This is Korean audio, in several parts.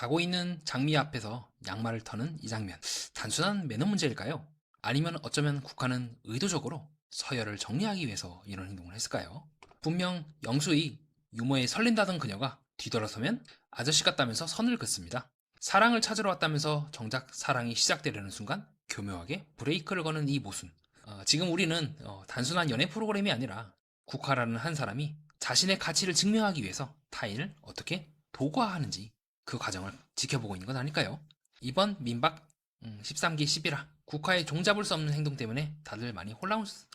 자고 있는 장미 앞에서 양말을 터는 이 장면. 단순한 매너 문제일까요? 아니면 어쩌면 국가는 의도적으로 서열을 정리하기 위해서 이런 행동을 했을까요? 분명 영수의 유머에 설렌다던 그녀가 뒤돌아서면 아저씨 같다면서 선을 긋습니다. 사랑을 찾으러 왔다면서 정작 사랑이 시작되려는 순간 교묘하게 브레이크를 거는 이 모순. 지금 우리는 단순한 연애 프로그램이 아니라 국화라는 한 사람이 자신의 가치를 증명하기 위해서 타인을 어떻게 도과하는지 그 과정을 지켜보고 있는 건 아닐까요? 이번 민박 13기 11화 국화의 종잡을 수 없는 행동 때문에 다들 많이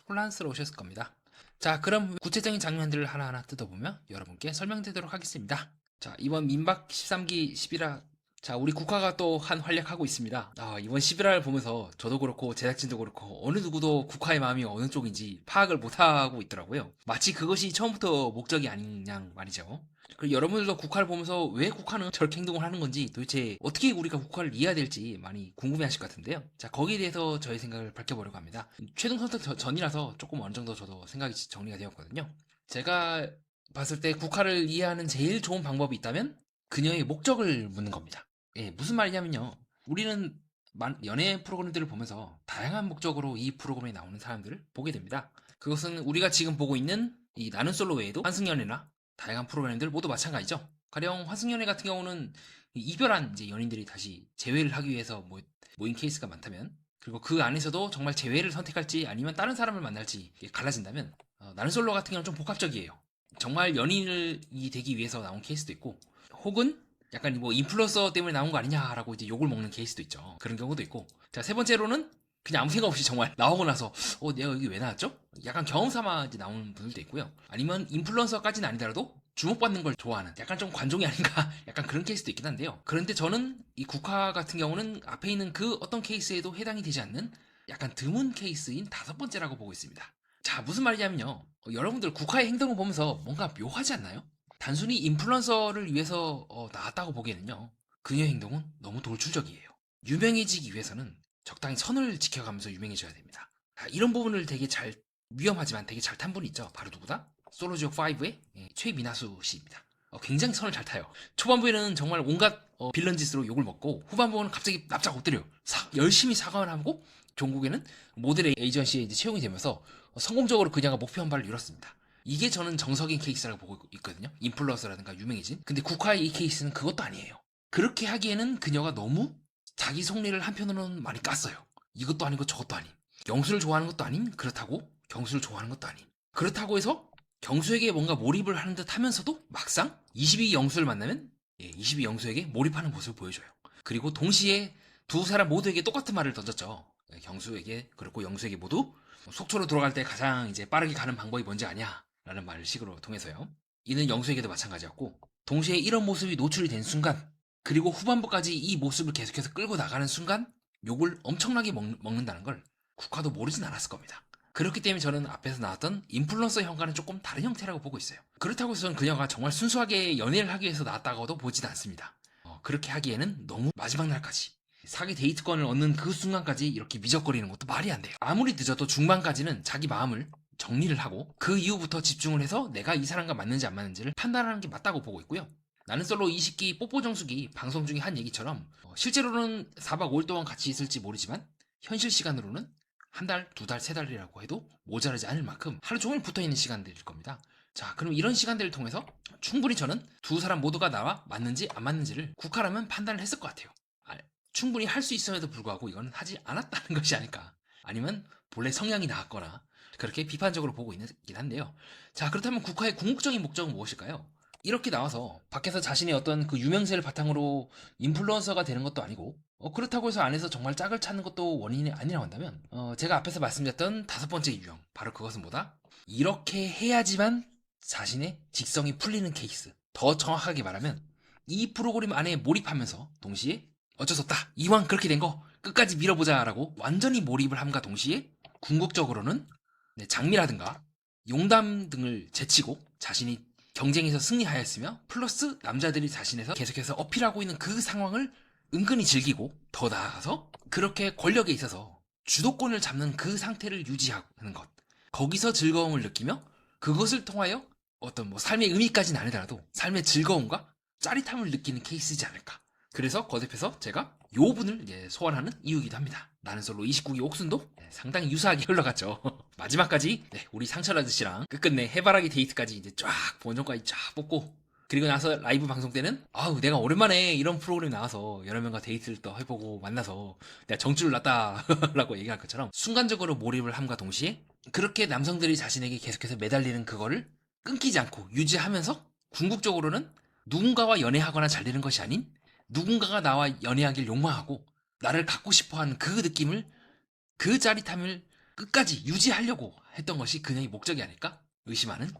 혼란스러우셨을 겁니다. 자, 그럼 구체적인 장면들을 하나하나 뜯어보며 여러분께 설명드리도록 하겠습니다. 자, 이번 민박 13기 11화. 자, 우리 국화가 또 한 활약하고 있습니다. 이번 11화를 보면서 저도 그렇고 제작진도 그렇고 어느 누구도 국화의 마음이 어느 쪽인지 파악을 못하고 있더라고요. 마치 그것이 처음부터 목적이 아닌 양 말이죠. 그리고 여러분들도 국화를 보면서 왜 국화는 저렇게 행동을 하는 건지, 도대체 어떻게 우리가 국화를 이해해야 될지 많이 궁금해하실 것 같은데요. 자, 거기에 대해서 저의 생각을 밝혀보려고 합니다. 최종 선택 전이라서 조금 어느 정도 저도 생각이 정리가 되었거든요. 제가 봤을 때 국화를 이해하는 제일 좋은 방법이 있다면 그녀의 목적을 묻는 겁니다. 예, 무슨 말이냐면요. 우리는 연예 프로그램들을 보면서 다양한 목적으로 이 프로그램에 나오는 사람들을 보게 됩니다. 그것은 우리가 지금 보고 있는 이 나는 솔로 외에도 환승연애나 다양한 프로그램들 모두 마찬가지죠. 가령 환승연애 같은 경우는 이별한 이제 연인들이 다시 재회를 하기 위해서 모인 케이스가 많다면, 그리고 그 안에서도 정말 재회를 선택할지 아니면 다른 사람을 만날지 갈라진다면, 나는 솔로 같은 경우는 좀 복합적이에요. 정말 연인이 되기 위해서 나온 케이스도 있고, 혹은 약간 뭐 인플루언서 때문에 나온 거 아니냐라고 이제 욕을 먹는 케이스도 있죠. 그런 경우도 있고. 자, 세 번째로는 그냥 아무 생각 없이 정말 나오고 나서 내가 여기 왜 나왔죠? 약간 경험 삼아 이제 나오는 분들도 있고요. 아니면 인플루언서까지는 아니더라도 주목받는 걸 좋아하는 약간 좀 관종이 아닌가 약간 그런 케이스도 있긴 한데요. 그런데 저는 이 국화 같은 경우는 앞에 있는 그 어떤 케이스에도 해당이 되지 않는 약간 드문 케이스인 다섯 번째라고 보고 있습니다. 자, 무슨 말이냐면요. 여러분들 국화의 행동을 보면서 뭔가 묘하지 않나요? 단순히 인플루언서를 위해서 나왔다고 보기에는요. 그녀의 행동은 너무 돌출적이에요. 유명해지기 위해서는 적당히 선을 지켜가면서 유명해져야 됩니다. 이런 부분을 위험하지만 되게 잘 탄 분이 있죠. 바로 누구다? 솔로지옥 5의 최민하수 씨입니다. 굉장히 선을 잘 타요. 초반부에는 정말 온갖 빌런 짓으로 욕을 먹고, 후반부는 갑자기 납작 엎드려요. 열심히 사과를 하고, 종국에는 모델 에이전시에 이제 채용이 되면서 성공적으로 그녀가 목표 한 발을 이뤘습니다. 이게 저는 정석인 케이스라고 보고 있거든요. 인플루언서라든가 유명해진. 근데 국화의 이 케이스는 그것도 아니에요. 그렇게 하기에는 그녀가 너무 자기 속내를 한편으로는 많이 깠어요. 이것도 아니고 저것도 아닌. 영수를 좋아하는 것도 아닌, 그렇다고 경수를 좋아하는 것도 아닌. 그렇다고 해서 경수에게 뭔가 몰입을 하는 듯 하면서도 막상 22 영수를 만나면 22 영수에게 몰입하는 모습을 보여줘요. 그리고 동시에 두 사람 모두에게 똑같은 말을 던졌죠. 경수에게 그렇고 영수에게 모두 속초로 들어갈 때 가장 이제 빠르게 가는 방법이 뭔지 아냐? 라는 말을 식으로 통해서요. 이는 영수에게도 마찬가지였고, 동시에 이런 모습이 노출이 된 순간, 그리고 후반부까지 이 모습을 계속해서 끌고 나가는 순간 욕을 엄청나게 먹는다는 걸 국화도 모르진 않았을 겁니다. 그렇기 때문에 저는 앞에서 나왔던 인플루언서 형과는 조금 다른 형태라고 보고 있어요. 그렇다고 해서 저는 그녀가 정말 순수하게 연애를 하기 위해서 나왔다고도 보지는 않습니다. 그렇게 하기에는 너무 마지막 날까지 사기 데이트권을 얻는 그 순간까지 이렇게 미적거리는 것도 말이 안 돼요. 아무리 늦어도 중반까지는 자기 마음을 정리를 하고 그 이후부터 집중을 해서 내가 이 사람과 맞는지 안 맞는지를 판단하는 게 맞다고 보고 있고요. 나는 솔로 20기 뽀뽀 정수기 방송 중에 한 얘기처럼 실제로는 4박 5일 동안 같이 있을지 모르지만 현실 시간으로는 한 달, 두 달, 세 달이라고 해도 모자라지 않을 만큼 하루 종일 붙어있는 시간들일 겁니다. 자, 그럼 이런 시간들을 통해서 충분히 저는 두 사람 모두가 나와 맞는지 안 맞는지를 국화라면 판단을 했을 것 같아요. 충분히 할 수 있음에도 불구하고 이건 하지 않았다는 것이 아닐까. 아니면 본래 성향이 나았거나 그렇게 비판적으로 보고 있긴 한데요. 자, 그렇다면 국화의 궁극적인 목적은 무엇일까요? 이렇게 나와서 밖에서 자신의 어떤 그 유명세를 바탕으로 인플루언서가 되는 것도 아니고, 그렇다고 해서 안에서 정말 짝을 찾는 것도 원인이 아니라고 한다면, 제가 앞에서 말씀드렸던 다섯 번째 유형, 바로 그것은 뭐다? 이렇게 해야지만 자신의 직성이 풀리는 케이스. 더 정확하게 말하면 이 프로그램 안에 몰입하면서 동시에 어쩔 수 없다, 이왕 그렇게 된 거 끝까지 밀어보자라고 완전히 몰입을 함과 동시에 궁극적으로는 장미라든가 용담 등을 제치고 자신이 경쟁에서 승리하였으며, 플러스 남자들이 자신에서 계속해서 어필하고 있는 그 상황을 은근히 즐기고, 더 나아가서 그렇게 권력에 있어서 주도권을 잡는 그 상태를 유지하는 것, 거기서 즐거움을 느끼며 그것을 통하여 어떤 삶의 의미까지는 아니더라도 삶의 즐거움과 짜릿함을 느끼는 케이스이지 않을까, 그래서 거듭해서 제가 요 분을 이제 소환하는 이유이기도 합니다. 나는 솔로 29기 옥순도 상당히 유사하게 흘러갔죠. 마지막까지 우리 상철 아저씨랑 끝끝내 해바라기 데이트까지 이제 쫙 본전까지 쫙 뽑고, 그리고 나서 라이브 방송 때는 아우 내가 오랜만에 이런 프로그램 나와서 여러 명과 데이트를 또 해보고 만나서 내가 정줄을 놨다 라고 얘기할 것처럼 순간적으로 몰입을 함과 동시에 그렇게 남성들이 자신에게 계속해서 매달리는 그거를 끊기지 않고 유지하면서 궁극적으로는 누군가와 연애하거나 잘 되는 것이 아닌 누군가가 나와 연애하길 욕망하고 나를 갖고 싶어하는 그 느낌을, 그 짜릿함을 끝까지 유지하려고 했던 것이 그녀의 목적이 아닐까 의심하는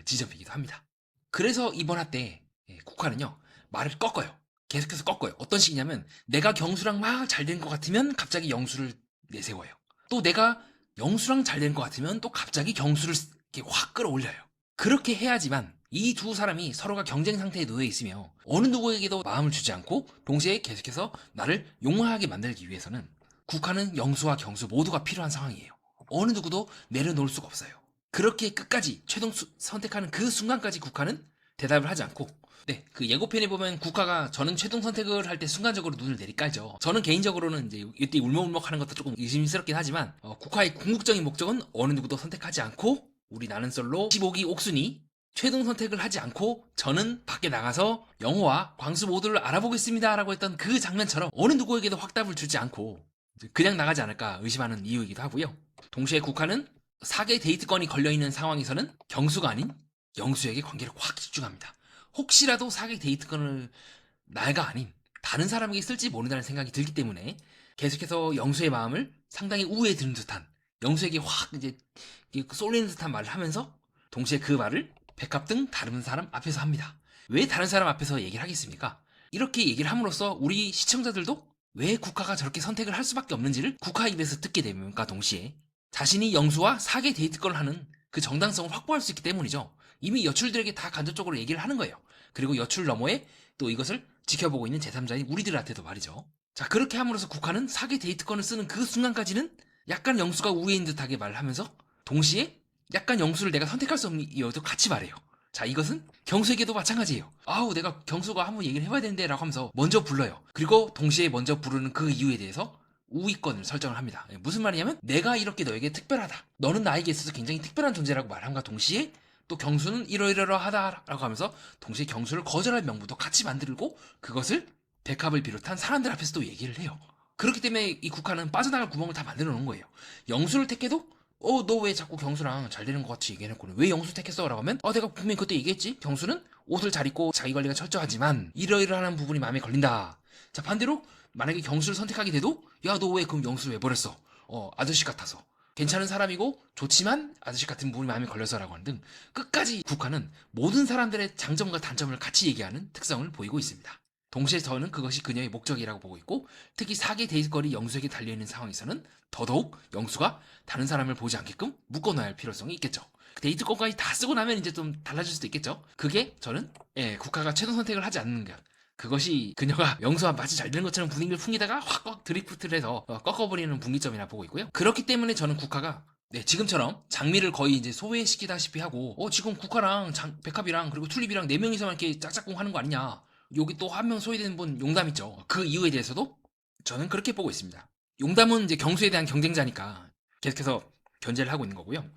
지점이기도 합니다. 그래서 이번 화 때 국화는요 말을 꺾어요. 계속해서 꺾어요. 어떤 식이냐면 내가 경수랑 막 잘 된 것 같으면 갑자기 영수를 내세워요. 또 내가 영수랑 잘 된 것 같으면 또 갑자기 경수를 이렇게 확 끌어올려요. 그렇게 해야지만 이 두 사람이 서로가 경쟁 상태에 놓여 있으며 어느 누구에게도 마음을 주지 않고 동시에 계속해서 나를 용화하게 만들기 위해서는 국화는 영수와 경수 모두가 필요한 상황이에요. 어느 누구도 내려놓을 수가 없어요. 그렇게 끝까지 최종 선택하는 그 순간까지 국화는 대답을 하지 않고, 그 예고편에 보면 국화가 저는 최종 선택을 할 때 순간적으로 눈을 내리깔죠. 저는 개인적으로는 이제 이때 울먹울먹 하는 것도 조금 의심스럽긴 하지만 국화의 궁극적인 목적은 어느 누구도 선택하지 않고 우리 나는 솔로 15기 옥순이 최종 선택을 하지 않고 저는 밖에 나가서 영호와 광수 모두를 알아보겠습니다 라고 했던 그 장면처럼 어느 누구에게도 확답을 주지 않고 그냥 나가지 않을까 의심하는 이유이기도 하고요. 동시에 국화는 4개 데이트권이 걸려있는 상황에서는 경수가 아닌 영수에게 관계를 확 집중합니다. 혹시라도 4개 데이트권을 나가 아닌 다른 사람에게 쓸지 모른다는 생각이 들기 때문에 계속해서 영수의 마음을 상당히 우애에 드는 듯한, 영수에게 확 이제 쏠리는 듯한 말을 하면서 동시에 그 말을 백합 등 다른 사람 앞에서 합니다. 왜 다른 사람 앞에서 얘기를 하겠습니까? 이렇게 얘기를 함으로써 우리 시청자들도 왜 국화가 저렇게 선택을 할 수밖에 없는지를 국화 입에서 듣게 되면과 동시에 자신이 영수와 4개 데이트권을 하는 그 정당성을 확보할 수 있기 때문이죠. 이미 여출들에게 다 간접적으로 얘기를 하는 거예요. 그리고 여출 너머에 또 이것을 지켜보고 있는 제3자인 우리들한테도 말이죠. 자, 그렇게 함으로써 국화는 4개 데이트권을 쓰는 그 순간까지는 약간 영수가 우애인 듯하게 말을 하면서 동시에 약간 영수를 내가 선택할 수 없는 이유도 같이 말해요. 자, 이것은 경수에게도 마찬가지예요. 아우 내가 경수가 한번 얘기를 해봐야 되는데 라고 하면서 먼저 불러요. 그리고 동시에 먼저 부르는 그 이유에 대해서 우위권을 설정을 합니다. 무슨 말이냐면 내가 이렇게 너에게 특별하다, 너는 나에게 있어서 굉장히 특별한 존재라고 말함과 동시에 또 경수는 이러이러하다 라고 하면서 동시에 경수를 거절할 명분도 같이 만들고 그것을 백합을 비롯한 사람들 앞에서 또 얘기를 해요. 그렇기 때문에 이 국화는 빠져나갈 구멍을 다 만들어 놓은 거예요. 영수를 택해도 너 왜 자꾸 경수랑 잘 되는 것 같이 얘기해놓고는 왜 영수 택했어? 라고 하면 내가 분명히 그때 얘기했지. 경수는 옷을 잘 입고 자기 관리가 철저하지만 이러이러하는 부분이 마음에 걸린다. 자, 반대로 만약에 경수를 선택하게 돼도 야 너 왜 그럼 영수를 왜 버렸어? 아저씨 같아서 괜찮은 사람이고 좋지만 아저씨 같은 부분이 마음에 걸려서 라고 하는 등 끝까지 국화는 모든 사람들의 장점과 단점을 같이 얘기하는 특성을 보이고 있습니다. 동시에 저는 그것이 그녀의 목적이라고 보고 있고 특히 4개 데이트거리 영수에게 달려있는 상황에서는 더더욱 영수가 다른 사람을 보지 않게끔 묶어놔야 할 필요성이 있겠죠. 데이트권까지 다 쓰고 나면 이제 좀 달라질 수도 있겠죠. 그게 저는 국화가 최종 선택을 하지 않는 것, 그것이 그녀가 영수와 마치 잘 되는 것처럼 분위기를 풍기다가 확 드리프트를 해서 꺾어버리는 분기점이라 보고 있고요. 그렇기 때문에 저는 국화가 지금처럼 장미를 거의 이제 소외시키다시피 하고 지금 국화랑 백합이랑 그리고 튤립이랑 4명이서만 이렇게 짝짝꿍 하는 거 아니냐, 여기 또 한 명 소외되는 분 용담 있죠. 그 이유에 대해서도 저는 그렇게 보고 있습니다. 용담은 이제 경수에 대한 경쟁자니까 계속해서 견제를 하고 있는 거고요.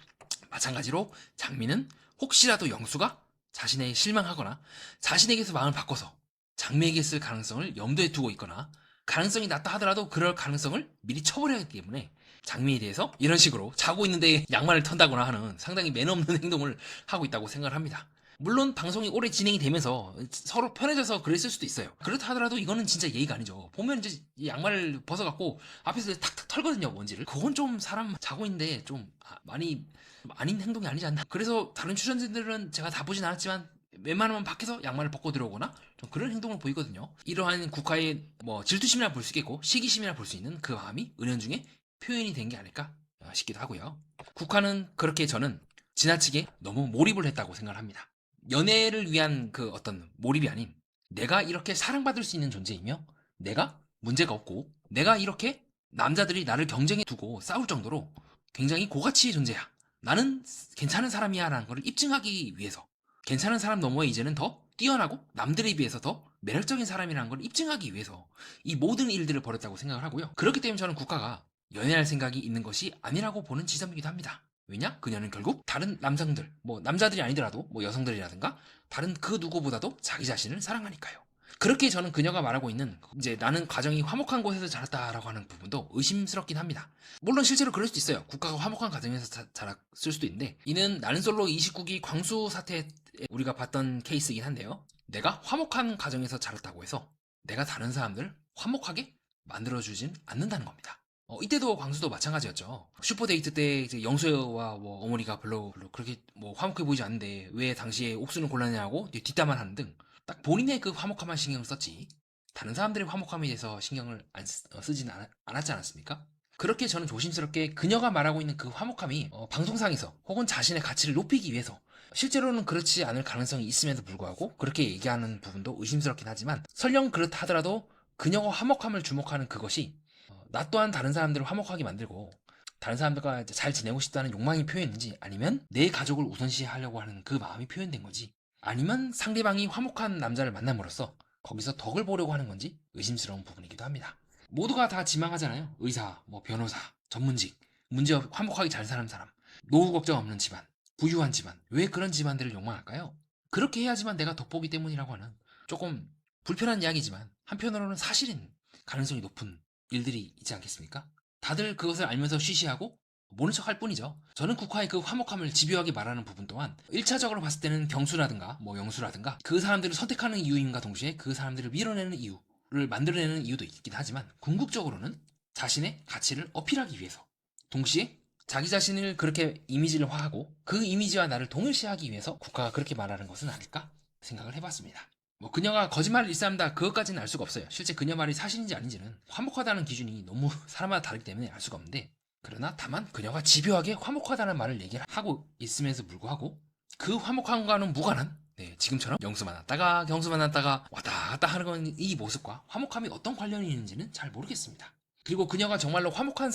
마찬가지로 장미는 혹시라도 영수가 자신에게 실망하거나 자신에게서 마음을 바꿔서 장미에게 쓸 가능성을 염두에 두고 있거나 가능성이 낮다 하더라도 그럴 가능성을 미리 쳐버려야 하기 때문에 장미에 대해서 이런 식으로 자고 있는데 양말을 턴다거나 하는 상당히 매너 없는 행동을 하고 있다고 생각을 합니다. 물론 방송이 오래 진행이 되면서 서로 편해져서 그랬을 수도 있어요. 그렇다 하더라도 이거는 진짜 예의가 아니죠. 보면 이제 이 양말을 벗어갖고 앞에서 탁탁 털거든요, 먼지를. 그건 좀 사람 자고 있는데 좀 많이 아닌 행동이 아니지 않나. 그래서 다른 출연진들은 제가 다 보진 않았지만 웬만하면 밖에서 양말을 벗고 들어오거나 좀 그런 행동을 보이거든요. 이러한 국화의 질투심이라 볼 수 있겠고 시기심이라 볼 수 있는 그 마음이 은연중에 표현이 된 게 아닐까 싶기도 하고요. 국화는 그렇게 저는 지나치게 너무 몰입을 했다고 생각을 합니다. 연애를 위한 그 어떤 몰입이 아닌 내가 이렇게 사랑받을 수 있는 존재이며 내가 문제가 없고 내가 이렇게 남자들이 나를 경쟁해 두고 싸울 정도로 굉장히 고가치의 존재야, 나는 괜찮은 사람이야 라는 걸 입증하기 위해서 괜찮은 사람 너머에 이제는 더 뛰어나고 남들에 비해서 더 매력적인 사람이라는 걸 입증하기 위해서 이 모든 일들을 벌였다고 생각을 하고요. 그렇기 때문에 저는 국가가 연애할 생각이 있는 것이 아니라고 보는 지점이기도 합니다. 왜냐? 그녀는 결국 다른 남성들, 뭐 남자들이 아니더라도 뭐 여성들이라든가 다른 그 누구보다도 자기 자신을 사랑하니까요. 그렇게 저는 그녀가 말하고 있는 이제 나는 가정이 화목한 곳에서 자랐다라고 하는 부분도 의심스럽긴 합니다. 물론 실제로 그럴 수도 있어요. 국가가 화목한 가정에서 자랐을 수도 있는데 이는 나는 솔로 29기 광수 사태 우리가 봤던 케이스이긴 한데요. 내가 화목한 가정에서 자랐다고 해서 내가 다른 사람들을 화목하게 만들어주진 않는다는 겁니다. 이때도 광수도 마찬가지였죠. 슈퍼데이트 때 이제 영수와 뭐 어머니가 별로 그렇게 뭐 화목해 보이지 않는데 왜 당시에 옥수는 골랐냐고 뒷담화를 하는 등 딱 본인의 그 화목함만 신경을 썼지 다른 사람들의 화목함에 대해서 신경을 쓰진 않았지 않았습니까? 그렇게 저는 조심스럽게 그녀가 말하고 있는 그 화목함이 방송상에서 혹은 자신의 가치를 높이기 위해서 실제로는 그렇지 않을 가능성이 있음에도 불구하고 그렇게 얘기하는 부분도 의심스럽긴 하지만 설령 그렇다 하더라도 그녀가 화목함을 주목하는 그것이 나 또한 다른 사람들을 화목하게 만들고 다른 사람들과 잘 지내고 싶다는 욕망이 표현인지 아니면 내 가족을 우선시하려고 하는 그 마음이 표현된 건지 아니면 상대방이 화목한 남자를 만남으로써 거기서 덕을 보려고 하는 건지 의심스러운 부분이기도 합니다. 모두가 다 지망하잖아요. 의사, 뭐 변호사, 전문직, 문제없이 화목하게 잘 사는 사람, 노후 걱정 없는 집안, 부유한 집안. 왜 그런 집안들을 욕망할까요? 그렇게 해야지만 내가 덕보기 때문이라고 하는 조금 불편한 이야기지만 한편으로는 사실인 가능성이 높은 일들이 있지 않겠습니까? 다들 그것을 알면서 쉬쉬하고 모른 척 할 뿐이죠. 저는 국화의 그 화목함을 집요하게 말하는 부분 또한 1차적으로 봤을 때는 경수라든가 뭐 영수라든가 그 사람들을 선택하는 이유임과 동시에 그 사람들을 밀어내는 이유를 만들어내는 이유도 있긴 하지만 궁극적으로는 자신의 가치를 어필하기 위해서 동시에 자기 자신을 그렇게 이미지를화하고 그 이미지와 나를 동일시하기 위해서 국가가 그렇게 말하는 것은 아닐까 생각을 해봤습니다. 뭐 그녀가 거짓말을 일삼다 그것까지는 알 수가 없어요. 실제 그녀 말이 사실인지 아닌지는 화목하다는 기준이 너무 사람마다 다르기 때문에 알 수가 없는데 그러나 다만 그녀가 집요하게 화목하다는 말을 얘기를 하고 있음에도 불구하고 그 화목함과는 무관한 지금처럼 영수 만났다가 경수 만났다가 왔다 갔다 하는 이 모습과 화목함이 어떤 관련이 있는지는 잘 모르겠습니다. 그리고 그녀가 정말로 화목한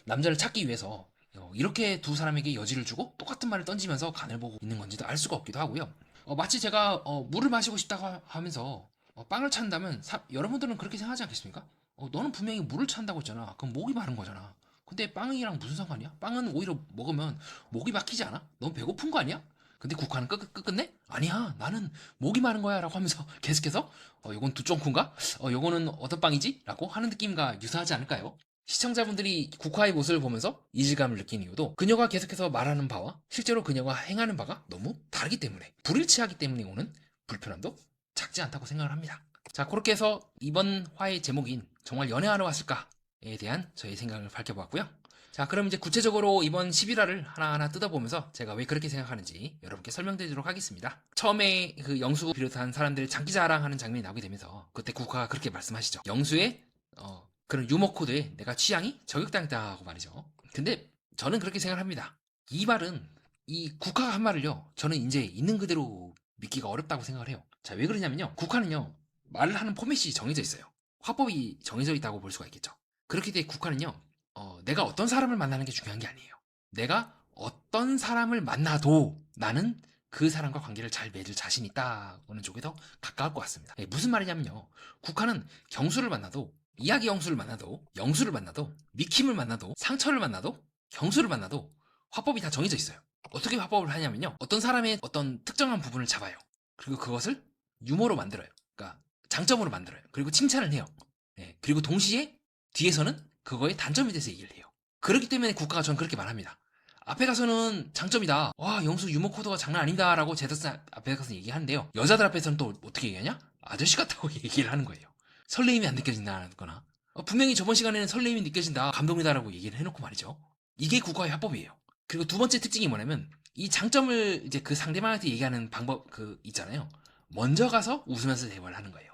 남자를 찾기 위해서 이렇게 두 사람에게 여지를 주고 똑같은 말을 던지면서 간을 보고 있는 건지도 알 수가 없기도 하고요. 마치 제가 물을 마시고 싶다고 하면서 빵을 찬다면 여러분들은 그렇게 생각하지 않겠습니까? 너는 분명히 물을 찬다고 했잖아. 그럼 목이 마른 거잖아. 근데 빵이랑 무슨 상관이야? 빵은 오히려 먹으면 목이 막히지 않아? 넌 배고픈 거 아니야? 근데 국화는 끝끝내? 아니야, 나는 목이 마른 거야 라고 하면서 계속해서 요건 두쫑쿤가? 요거는 어떤 빵이지? 라고 하는 느낌과 유사하지 않을까요? 시청자분들이 국화의 모습을 보면서 이질감을 느끼는 이유도 그녀가 계속해서 말하는 바와 실제로 그녀가 행하는 바가 너무 다르기 때문에 불일치하기 때문에 오는 불편함도 작지 않다고 생각을 합니다. 자, 그렇게 해서 이번 화의 제목인 정말 연애하러 왔을까에 대한 저의 생각을 밝혀보았고요. 자, 그럼 이제 구체적으로 이번 11화를 하나하나 뜯어보면서 제가 왜 그렇게 생각하는지 여러분께 설명드리도록 하겠습니다. 처음에 그 영수 비롯한 사람들이 장기자랑하는 장면이 나오게 되면서 그때 국화가 그렇게 말씀하시죠. 영수의 그런 유머 코드에 내가 취향이 저격당했다고 말이죠. 근데 저는 그렇게 생각을 합니다. 이 말은 이 국화가 한 말을요. 저는 이제 있는 그대로 믿기가 어렵다고 생각을 해요. 자, 왜 그러냐면요. 국화는요. 말을 하는 포맷이 정해져 있어요. 화법이 정해져 있다고 볼 수가 있겠죠. 그렇기 때문에 국화는요. 내가 어떤 사람을 만나는 게 중요한 게 아니에요. 내가 어떤 사람을 만나도 나는 그 사람과 관계를 잘 맺을 자신 있다는 쪽에 더 가까울 것 같습니다. 무슨 말이냐면요. 국화는 경수를 만나도 이야기 영수를 만나도 영수를 만나도 미킴을 만나도 상처를 만나도 경수를 만나도 화법이 다 정해져 있어요. 어떻게 화법을 하냐면요. 어떤 사람의 어떤 특정한 부분을 잡아요. 그리고 그것을 유머로 만들어요. 그러니까 장점으로 만들어요. 그리고 칭찬을 해요. 그리고 동시에 뒤에서는 그거의 단점에 대해서 얘기를 해요. 그렇기 때문에 국가가 전 그렇게 말합니다. 앞에 가서는 장점이다. 와, 영수 유머 코드가 장난 아니다. 라고 제작사 앞에 가서 얘기하는데요. 여자들 앞에서는 또 어떻게 얘기하냐? 아저씨 같다고 얘기를 하는 거예요. 설레임이 안 느껴진다거나 분명히 저번 시간에는 설레임이 느껴진다. 감동이다라고 얘기를 해놓고 말이죠. 이게 국가의 화법이에요. 그리고 두 번째 특징이 뭐냐면 이 장점을 이제 그 상대방한테 얘기하는 방법 있잖아요. 먼저 가서 웃으면서 대화를 하는 거예요.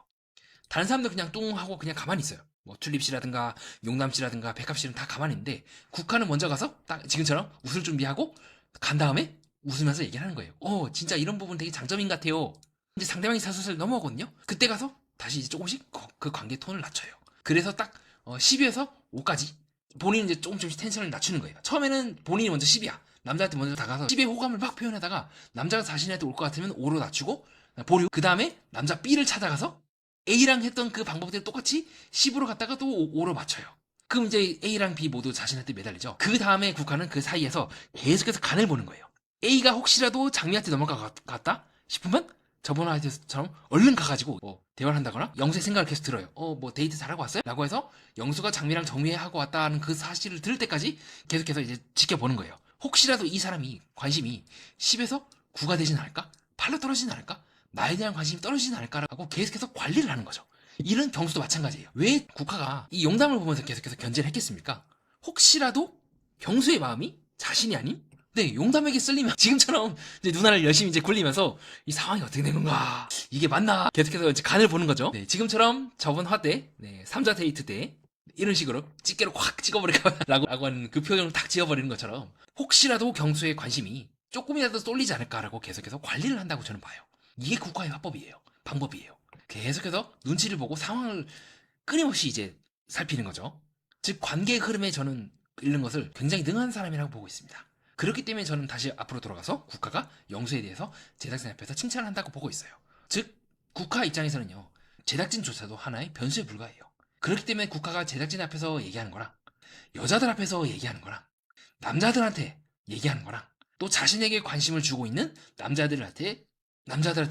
다른 사람들 그냥 뚱 하고 그냥 가만히 있어요. 뭐 튤립씨라든가 용남씨라든가 백합씨는 다 가만히 있는데 국화는 먼저 가서 딱 지금처럼 웃을 준비하고 간 다음에 웃으면서 얘기를 하는 거예요. 진짜 이런 부분 되게 장점인 것 같아요. 이제 상대방이 사슬슬 넘어오거든요. 그때 가서 다시 이제 조금씩 그 관계 톤을 낮춰요. 그래서 딱 10에서 5까지 본인은 이제 조금씩 텐션을 낮추는 거예요. 처음에는 본인이 먼저 10이야. 남자한테 먼저 다가서 10의 호감을 막 표현하다가 남자가 자신한테 올 것 같으면 5로 낮추고 보류. 그 다음에 남자 B를 찾아가서 A랑 했던 그 방법대로 똑같이 10으로 갔다가 또 5로 맞춰요. 그럼 이제 A랑 B 모두 자신한테 매달리죠. 그 다음에 국가는 그 사이에서 계속해서 간을 보는 거예요. A가 혹시라도 장미한테 넘어갔다 싶으면 저번 화에서처럼 얼른 가가지고 뭐 대화를 한다거나 영수의 생각을 계속 들어요. 뭐 데이트 잘하고 왔어요? 라고 해서 영수가 장미랑 정리하고 왔다는 그 사실을 들을 때까지 계속해서 이제 지켜보는 거예요. 혹시라도 이 사람이 관심이 10에서 9가 되진 않을까? 8로 떨어지진 않을까? 나에 대한 관심이 떨어지진 않을까라고 계속해서 관리를 하는 거죠. 이런 경수도 마찬가지예요. 왜 국화가 이 용담을 보면서 계속해서 견제를 했겠습니까? 혹시라도 경수의 마음이 자신이 아닌 네, 용담에게 쓸리면 지금처럼 이제 누나를 열심히 이제 굴리면서 이 상황이 어떻게 된 건가? 이게 맞나? 계속해서 이제 간을 보는 거죠. 네, 지금처럼 저번 화 때, 네, 3자 데이트 때 이런 식으로 집게로 확 찍어버릴까라고 하는 그 표정을 딱 지어버리는 것처럼 혹시라도 경수의 관심이 조금이라도 쏠리지 않을까라고 계속해서 관리를 한다고 저는 봐요. 이게 국화의 화법이에요. 방법이에요. 계속해서 눈치를 보고 상황을 끊임없이 이제 살피는 거죠. 즉 관계의 흐름에 저는 읽는 것을 굉장히 능한 사람이라고 보고 있습니다. 그렇기 때문에 저는 다시 앞으로 돌아가서 국화가 영수에 대해서 제작진 앞에서 칭찬을 한다고 보고 있어요. 즉 국화 입장에서는요. 제작진조차도 하나의 변수에 불과해요. 그렇기 때문에 국화가 제작진 앞에서 얘기하는 거랑 여자들 앞에서 얘기하는 거랑 남자들한테 얘기하는 거랑 또 자신에게 관심을 주고 있는 남자들한테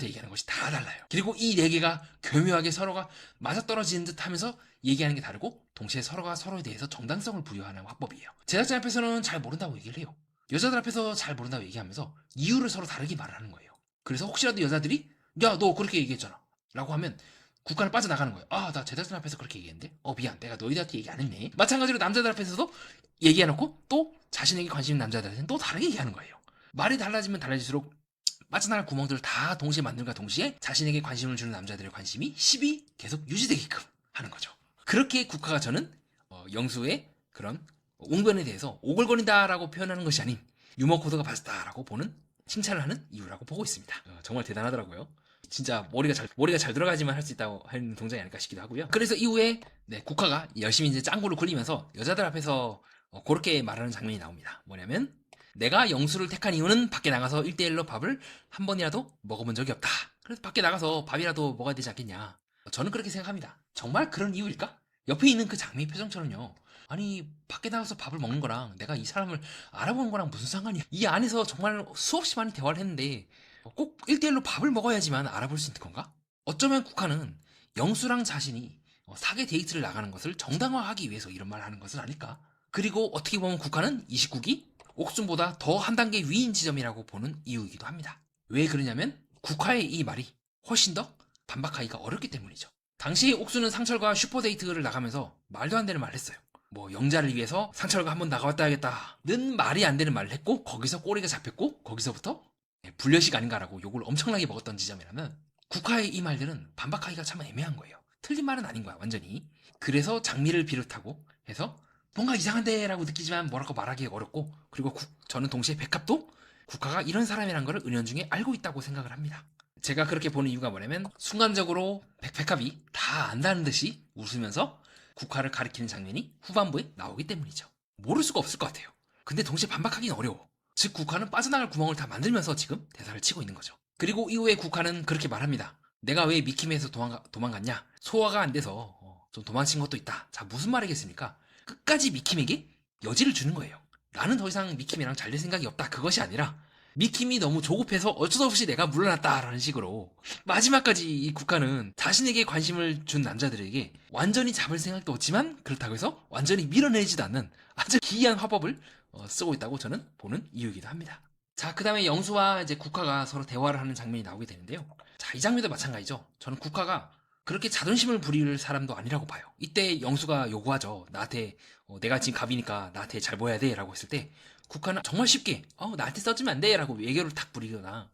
얘기하는 것이 다 달라요. 그리고 이 네 개가 교묘하게 서로가 맞아떨어지는 듯 하면서 얘기하는 게 다르고 동시에 서로가 서로에 대해서 정당성을 부여하는 화법이에요. 제작진 앞에서는 잘 모른다고 얘기를 해요. 여자들 앞에서 잘 모른다고 얘기하면서 이유를 서로 다르게 말하는 거예요. 그래서 혹시라도 여자들이 야 너 그렇게 얘기했잖아 라고 하면 국가를 빠져나가는 거예요. 아 나 제작진 앞에서 그렇게 얘기했는데 미안 내가 너희들한테 얘기 안 했네. 마찬가지로 남자들 앞에서도 얘기해놓고 또 자신에게 관심 있는 남자들한테는 또 다르게 얘기하는 거예요. 말이 달라지면 달라질수록 빠져나갈 구멍들을 다 동시에 만들과 동시에 자신에게 관심을 주는 남자들의 관심이 10이 계속 유지되게끔 하는 거죠. 그렇게 국화가 저는 영수의 그런 웅변에 대해서 오글거린다라고 표현하는 것이 아닌 유머 코드가 맞았다라고 보는 칭찬을 하는 이유라고 보고 있습니다. 정말 대단하더라고요. 진짜 머리가 잘 들어가지만 할 수 있다고 하는 동작이 아닐까 싶기도 하고요. 그래서 이후에 네, 국화가 열심히 이제 짱구를 굴리면서 여자들 앞에서 그렇게 말하는 장면이 나옵니다. 뭐냐면 내가 영수를 택한 이유는 밖에 나가서 1대1로 밥을 한 번이라도 먹어본 적이 없다. 그래서 밖에 나가서 밥이라도 먹어야 되지 않겠냐. 저는 그렇게 생각합니다. 정말 그런 이유일까? 옆에 있는 그 장미의 표정처럼요. 아니 밖에 나가서 밥을 먹는 거랑 내가 이 사람을 알아보는 거랑 무슨 상관이야. 이 안에서 정말 수없이 많이 대화를 했는데 꼭 1대1로 밥을 먹어야지만 알아볼 수 있는 건가? 어쩌면 국화는 영수랑 자신이 사계 데이트를 나가는 것을 정당화하기 위해서 이런 말을 하는 것은 아닐까? 그리고 어떻게 보면 국화는 29기 옥순보다 더 한 단계 위인 지점이라고 보는 이유이기도 합니다. 왜 그러냐면 국화의 이 말이 훨씬 더 반박하기가 어렵기 때문이죠. 당시 옥순은 상철과 슈퍼데이트를 나가면서 말도 안 되는 말을 했어요. 영자를 위해서 상철과 한번 나가봤다 야겠다는 말이 안 되는 말을 했고 거기서 꼬리가 잡혔고 거기서부터 불려식 아닌가라고 욕을 엄청나게 먹었던 지점이라면 국화의 이 말들은 반박하기가 참 애매한 거예요. 틀린 말은 아닌 거야 완전히. 그래서 장미를 비롯하고 해서 뭔가 이상한데 라고 느끼지만 뭐라고 말하기 어렵고 그리고 저는 동시에 백합도 국화가 이런 사람이란 걸 은연중에 알고 있다고 생각을 합니다. 제가 그렇게 보는 이유가 뭐냐면 순간적으로 백합이 다 안다는 듯이 웃으면서 국화를 가리키는 장면이 후반부에 나오기 때문이죠. 모를 수가 없을 것 같아요. 근데 동시에 반박하기는 어려워. 즉 국화는 빠져나갈 구멍을 다 만들면서 지금 대사를 치고 있는 거죠. 그리고 이후에 국화는 그렇게 말합니다. 내가 왜 미킴에서 도망갔냐? 소화가 안 돼서 좀 도망친 것도 있다. 자 무슨 말이겠습니까? 끝까지 미킴에게 여지를 주는 거예요. 나는 더 이상 미킴이랑 잘 될 생각이 없다. 그것이 아니라 미킴이 너무 조급해서 어쩔 수 없이 내가 물러났다라는 식으로 마지막까지 이 국가는 자신에게 관심을 준 남자들에게 완전히 잡을 생각도 없지만 그렇다고 해서 완전히 밀어내지도 않는 아주 기이한 화법을 쓰고 있다고 저는 보는 이유이기도 합니다. 자, 그 다음에 영수와 이제 국화가 서로 대화를 하는 장면이 나오게 되는데요. 자, 이 장면도 마찬가지죠. 저는 국화가 그렇게 자존심을 부릴 사람도 아니라고 봐요. 이때 영수가 요구하죠. 나한테 내가 지금 갑이니까 나한테 잘 보여야 돼 라고 했을 때 국화는 정말 쉽게 나한테 써주면 안 돼 라고 외교를 탁 부리거나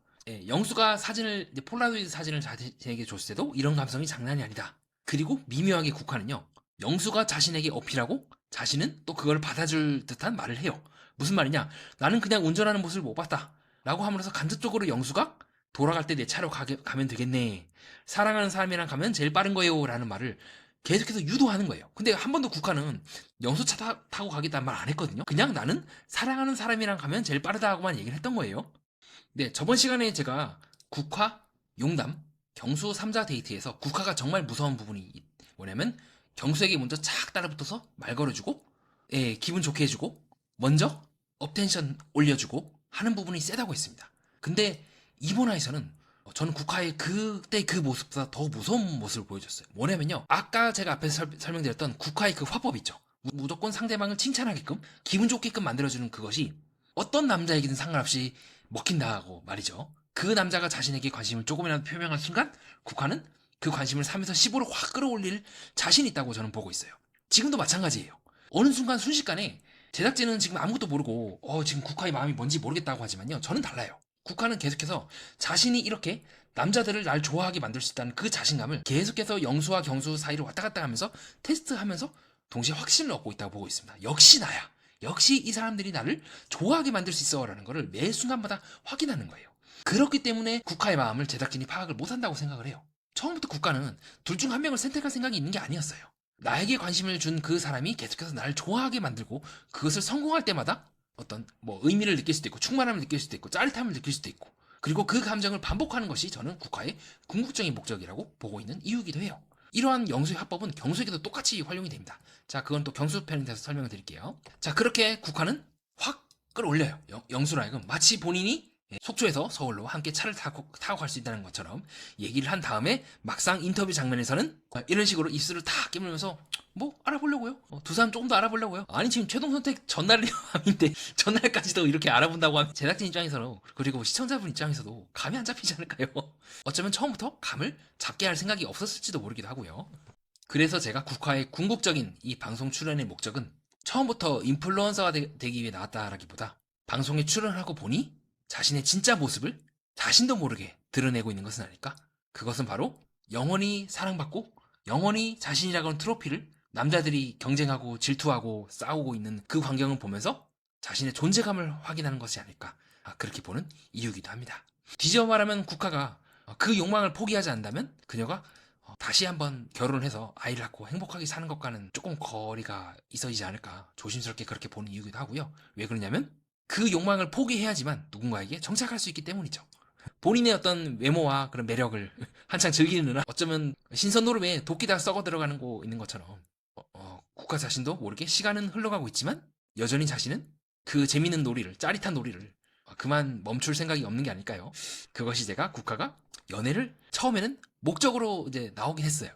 영수가 사진을 폴라로이드 사진을 자신에게 줬을 때도 이런 감성이 장난이 아니다. 그리고 미묘하게 국화는요. 영수가 자신에게 어필하고 자신은 또 그걸 받아줄 듯한 말을 해요. 무슨 말이냐? 나는 그냥 운전하는 모습을 못 봤다 라고 하면서 간접적으로 영수가 돌아갈 때 내 차로 가면 되겠네. 사랑하는 사람이랑 가면 제일 빠른 거예요 라는 말을 계속해서 유도하는 거예요. 근데 한 번도 국화는 영수차 타고 가겠다는 말 안 했거든요. 그냥 나는 사랑하는 사람이랑 가면 제일 빠르다고만 얘기를 했던 거예요. 네, 저번 시간에 제가 국화 용담, 경수 3자 데이트에서 국화가 정말 무서운 부분이 뭐냐면 경수에게 먼저 착 따라붙어서 말 걸어주고 예, 기분 좋게 해주고 먼저 업텐션 올려주고 하는 부분이 세다고 했습니다. 근데 이번화에서는 저는 국화의 그때 그 모습보다 더 무서운 모습을 보여줬어요. 뭐냐면요. 아까 제가 앞에서 설명드렸던 국화의 그 화법 있죠. 무조건 상대방을 칭찬하게끔 기분 좋게끔 만들어주는 그것이 어떤 남자에게든 상관없이 먹힌다고 말이죠. 그 남자가 자신에게 관심을 조금이라도 표명한 순간 국화는 그 관심을 3에서 15로 확 끌어올릴 자신이 있다고 저는 보고 있어요. 지금도 마찬가지예요. 어느 순간 순식간에 제작진은 지금 아무것도 모르고 지금 국화의 마음이 뭔지 모르겠다고 하지만요. 저는 달라요. 국화는 계속해서 자신이 이렇게 남자들을 날 좋아하게 만들 수 있다는 그 자신감을 계속해서 영수와 경수 사이로 왔다 갔다 하면서 테스트하면서 동시에 확신을 얻고 있다고 보고 있습니다. 역시 나야. 역시 이 사람들이 나를 좋아하게 만들 수 있어 라는 거를 매 순간마다 확인하는 거예요. 그렇기 때문에 국화의 마음을 제작진이 파악을 못한다고 생각을 해요. 처음부터 국가는 둘 중 한 명을 선택할 생각이 있는 게 아니었어요. 나에게 관심을 준 그 사람이 계속해서 나를 좋아하게 만들고 그것을 성공할 때마다 어떤 의미를 느낄 수도 있고 충만함을 느낄 수도 있고 짜릿함을 느낄 수도 있고 그리고 그 감정을 반복하는 것이 저는 국화의 궁극적인 목적이라고 보고 있는 이유이기도 해요. 이러한 영수의 화법은 경수에게도 똑같이 활용이 됩니다. 자, 그건 또 경수 편에 대해서 설명을 드릴게요. 자, 그렇게 국화는 확 끌어올려요. 영수로 하여금 마치 본인이 속초에서 서울로 함께 차를 타고 갈 수 있다는 것처럼 얘기를 한 다음에 막상 인터뷰 장면에서는 이런 식으로 입술을 다 깨물면서 알아보려고요? 두 사람 조금 더 알아보려고요? 아니 지금 최종 선택 전날이 밤인데 전날까지도 이렇게 알아본다고 하면 제작진 입장에서는 그리고 시청자분 입장에서도 감이 안 잡히지 않을까요? 어쩌면 처음부터 감을 잡게 할 생각이 없었을지도 모르기도 하고요. 그래서 제가 국화의 궁극적인 이 방송 출연의 목적은 처음부터 인플루언서가 되기 위해 나왔다라기보다 방송에 출연하고 보니 자신의 진짜 모습을 자신도 모르게 드러내고 있는 것은 아닐까? 그것은 바로 영원히 사랑받고 영원히 자신이라고 하는 트로피를 남자들이 경쟁하고 질투하고 싸우고 있는 그 광경을 보면서 자신의 존재감을 확인하는 것이 아닐까? 그렇게 보는 이유이기도 합니다. 뒤집어 말하면 국화가 그 욕망을 포기하지 않는다면 그녀가 다시 한번 결혼을 해서 아이를 낳고 행복하게 사는 것과는 조금 거리가 있어지지 않을까 조심스럽게 그렇게 보는 이유이기도 하고요. 왜 그러냐면 그 욕망을 포기해야지만 누군가에게 정착할 수 있기 때문이죠. 본인의 어떤 외모와 그런 매력을 한창 즐기는 누나 어쩌면 신선 노름에 도끼다 썩어 들어가는 거 있는 것처럼 국가 자신도 모르게 시간은 흘러가고 있지만 여전히 자신은 그 재밌는 놀이를 짜릿한 놀이를 그만 멈출 생각이 없는 게 아닐까요? 그것이 제가 국가가 연애를 처음에는 목적으로 이제 나오긴 했어요.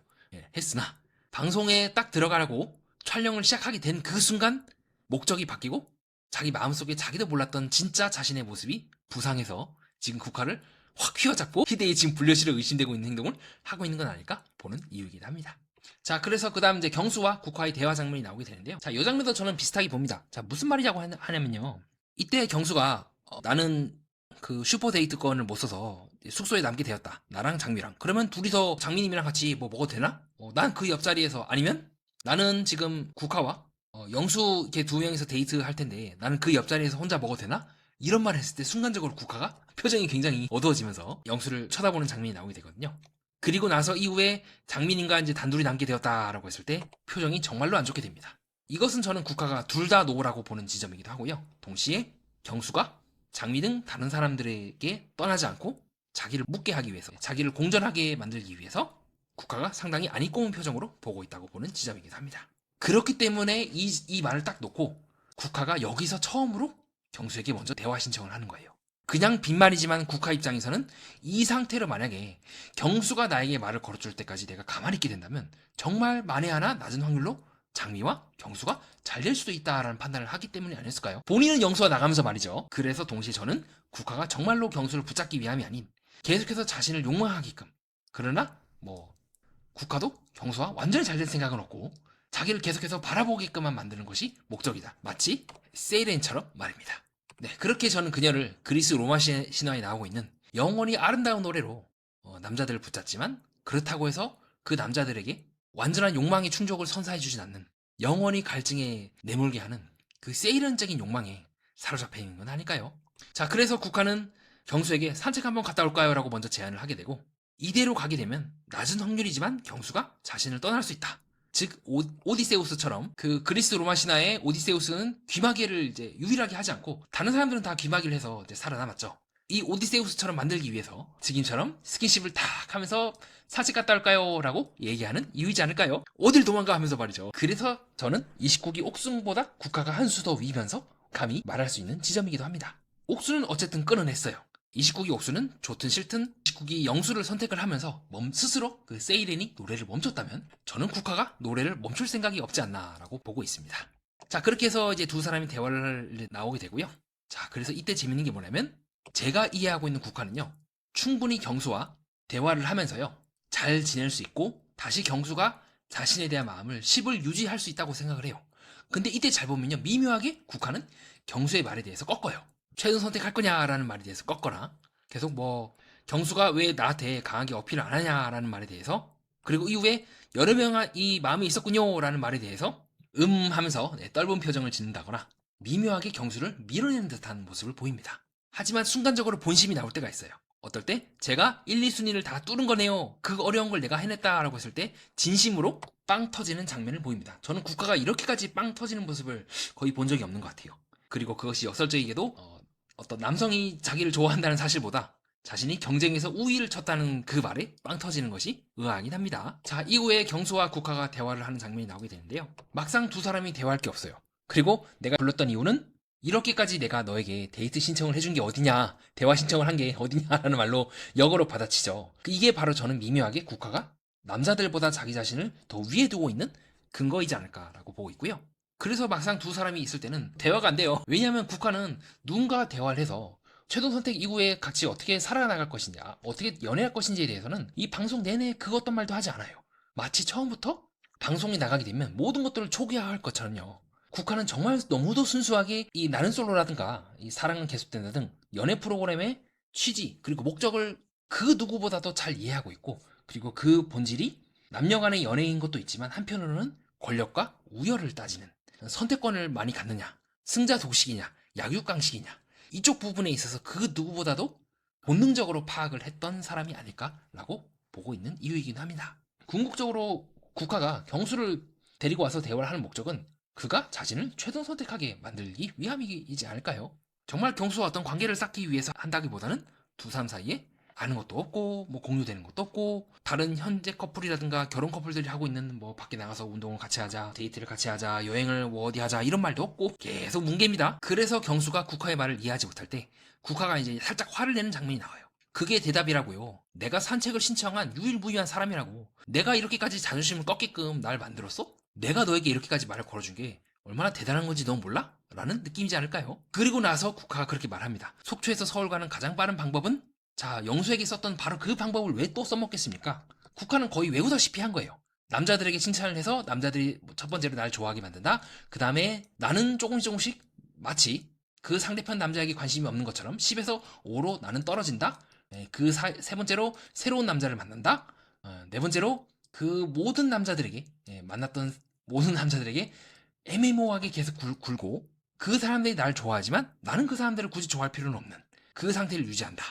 했으나 방송에 딱 들어가라고 촬영을 시작하게 된 그 순간 목적이 바뀌고 자기 마음속에 자기도 몰랐던 진짜 자신의 모습이 부상해서 지금 국화를 확 휘어잡고 희대의 지금 불려시를 의심되고 있는 행동을 하고 있는 건 아닐까 보는 이유이긴 합니다. 자, 그래서 그 다음 이제 경수와 국화의 대화 장면이 나오게 되는데요. 자, 이 장면도 저는 비슷하게 봅니다. 자, 무슨 말이라고 하냐면요. 이때 경수가 나는 그 슈퍼데이트권을 못 써서 숙소에 남게 되었다. 나랑 장미랑. 그러면 둘이서 장미님이랑 같이 먹어도 되나? 난 그 옆자리에서 아니면 나는 지금 국화와 영수 이렇게 두 명이서 데이트 할 텐데 나는 그 옆자리에서 혼자 먹어도 되나? 이런 말을 했을 때 순간적으로 국화가 표정이 굉장히 어두워지면서 영수를 쳐다보는 장면이 나오게 되거든요. 그리고 나서 이후에 장민인과 이제 단둘이 남게 되었다라고 했을 때 표정이 정말로 안 좋게 됩니다. 이것은 저는 국화가 둘 다 노라고 보는 지점이기도 하고요. 동시에 경수가 장미 등 다른 사람들에게 떠나지 않고 자기를 묻게 하기 위해서 자기를 공존하게 만들기 위해서 국화가 상당히 안 입고 온 표정으로 보고 있다고 보는 지점이기도 합니다. 그렇기 때문에 이 말을 딱 놓고 국화가 여기서 처음으로 경수에게 먼저 대화 신청을 하는 거예요. 그냥 빈말이지만 국화 입장에서는 이 상태로 만약에 경수가 나에게 말을 걸어줄 때까지 내가 가만히 있게 된다면 정말 만에 하나 낮은 확률로 장미와 경수가 잘 될 수도 있다라는 판단을 하기 때문이 아니었을까요? 본인은 영수와 나가면서 말이죠. 그래서 동시에 저는 국화가 정말로 경수를 붙잡기 위함이 아닌 계속해서 자신을 욕망하게끔 그러나 국화도 경수와 완전히 잘 될 생각은 없고 자기를 계속해서 바라보게끔만 만드는 것이 목적이다. 마치 세이렌처럼 말입니다. 네, 그렇게 저는 그녀를 그리스 로마 신화에 나오고 있는 영원히 아름다운 노래로 남자들을 붙잡지만 그렇다고 해서 그 남자들에게 완전한 욕망의 충족을 선사해주진 않는 영원히 갈증에 내몰게 하는 그 세이렌적인 욕망에 사로잡혀 있는 건 아닐까요? 자, 그래서 국화는 경수에게 산책 한번 갔다 올까요? 라고 먼저 제안을 하게 되고 이대로 가게 되면 낮은 확률이지만 경수가 자신을 떠날 수 있다. 즉 오디세우스처럼 그 그리스 로마 신화의 오디세우스는 귀마개를 이제 유일하게 하지 않고 다른 사람들은 다 귀마개를 해서 이제 살아남았죠. 이 오디세우스처럼 만들기 위해서 지금처럼 스킨십을 탁 하면서 사직 갔다 올까요? 라고 얘기하는 이유이지 않을까요? 어딜 도망가 하면서 말이죠. 그래서 저는 29기 옥순보다 국가가 한 수 더 위면서 감히 말할 수 있는 지점이기도 합니다. 옥수는 어쨌든 끊어냈어요. 29기 옥수는 좋든 싫든 29기 영수를 선택을 하면서 스스로 그 세이렌이 노래를 멈췄다면 저는 국가가 노래를 멈출 생각이 없지 않나라고 보고 있습니다. 자, 그렇게 해서 이제 두 사람이 대화를 나오게 되고요. 자, 그래서 이때 재밌는 게 뭐냐면 제가 이해하고 있는 국가는요. 충분히 경수와 대화를 하면서요. 잘 지낼 수 있고 다시 경수가 자신에 대한 마음을 10을 유지할 수 있다고 생각을 해요. 근데 이때 잘 보면요. 미묘하게 국가는 경수의 말에 대해서 꺾어요. 최종 선택할 거냐라는 말에 대해서 꺾거나 계속 뭐 경수가 왜 나한테 강하게 어필을 안 하냐라는 말에 대해서 그리고 이후에 여러 명이 마음이 있었군요라는 말에 대해서 하면서 떫은 표정을 짓는다거나 미묘하게 경수를 밀어내는 듯한 모습을 보입니다. 하지만 순간적으로 본심이 나올 때가 있어요. 어떨 때 제가 1, 2순위를 다 뚫은 거네요. 그 어려운 걸 내가 해냈다라고 했을 때 진심으로 빵 터지는 장면을 보입니다. 저는 국가가 이렇게까지 빵 터지는 모습을 거의 본 적이 없는 것 같아요. 그리고 그것이 역설적이게도 어떤 남성이 자기를 좋아한다는 사실보다 자신이 경쟁에서 우위를 쳤다는 그 말에 빵 터지는 것이 의아하긴 합니다. 자, 이후에 경수와 국가가 대화를 하는 장면이 나오게 되는데요. 막상 두 사람이 대화할 게 없어요. 그리고 내가 불렀던 이유는 이렇게까지 내가 너에게 데이트 신청을 해준 게 어디냐, 대화 신청을 한 게 어디냐라는 말로 역으로 받아치죠. 이게 바로 저는 미묘하게 국가가 남자들보다 자기 자신을 더 위에 두고 있는 근거이지 않을까라고 보고 있고요. 그래서 막상 두 사람이 있을 때는 대화가 안 돼요. 왜냐하면 국가는 누군가와 대화를 해서 최종 선택 이후에 같이 어떻게 살아나갈 것이냐, 어떻게 연애할 것인지에 대해서는 이 방송 내내 그 어떤 말도 하지 않아요. 마치 처음부터 방송이 나가게 되면 모든 것들을 초기화할 것처럼요. 국가는 정말 너무도 순수하게 이 나는 솔로라든가 이 사랑은 계속된다 등 연애 프로그램의 취지 그리고 목적을 그 누구보다도 잘 이해하고 있고 그리고 그 본질이 남녀 간의 연애인 것도 있지만 한편으로는 권력과 우열을 따지는 선택권을 많이 갖느냐 승자 독식이냐 약육강식이냐 이쪽 부분에 있어서 그 누구보다도 본능적으로 파악을 했던 사람이 아닐까라고 보고 있는 이유이긴 합니다. 궁극적으로 국가가 경수를 데리고 와서 대화를 하는 목적은 그가 자신을 최종 선택하게 만들기 위함이지 않을까요? 정말 경수와 어떤 관계를 쌓기 위해서 한다기보다는 두 사람 사이에 아는 것도 없고 뭐 공유되는 것도 없고 다른 현재 커플이라든가 결혼 커플들이 하고 있는 뭐 밖에 나가서 운동을 같이 하자 데이트를 같이 하자 여행을 뭐 어디 하자 이런 말도 없고 계속 뭉개입니다. 그래서 경수가 국화의 말을 이해하지 못할 때 국화가 이제 살짝 화를 내는 장면이 나와요. 그게 대답이라고요. 내가 산책을 신청한 유일무이한 사람이라고. 내가 이렇게까지 자존심을 꺾게끔 날 만들었어? 내가 너에게 이렇게까지 말을 걸어준 게 얼마나 대단한 건지 넌 몰라? 라는 느낌이지 않을까요? 그리고 나서 국화가 그렇게 말합니다. 속초에서 서울 가는 가장 빠른 방법은? 자, 영수에게 썼던 바로 그 방법을 왜 또 써먹겠습니까? 국화는 거의 외우다시피 한 거예요. 남자들에게 칭찬을 해서 남자들이 첫 번째로 날 좋아하게 만든다. 그 다음에 나는 조금씩 마치 그 상대편 남자에게 관심이 없는 것처럼 10에서 5로 나는 떨어진다. 그 세 번째로 새로운 남자를 만난다. 네 번째로 그 모든 남자들에게 만났던 모든 남자들에게 애매모호하게 계속 굴고 그 사람들이 날 좋아하지만 나는 그 사람들을 굳이 좋아할 필요는 없는 그 상태를 유지한다.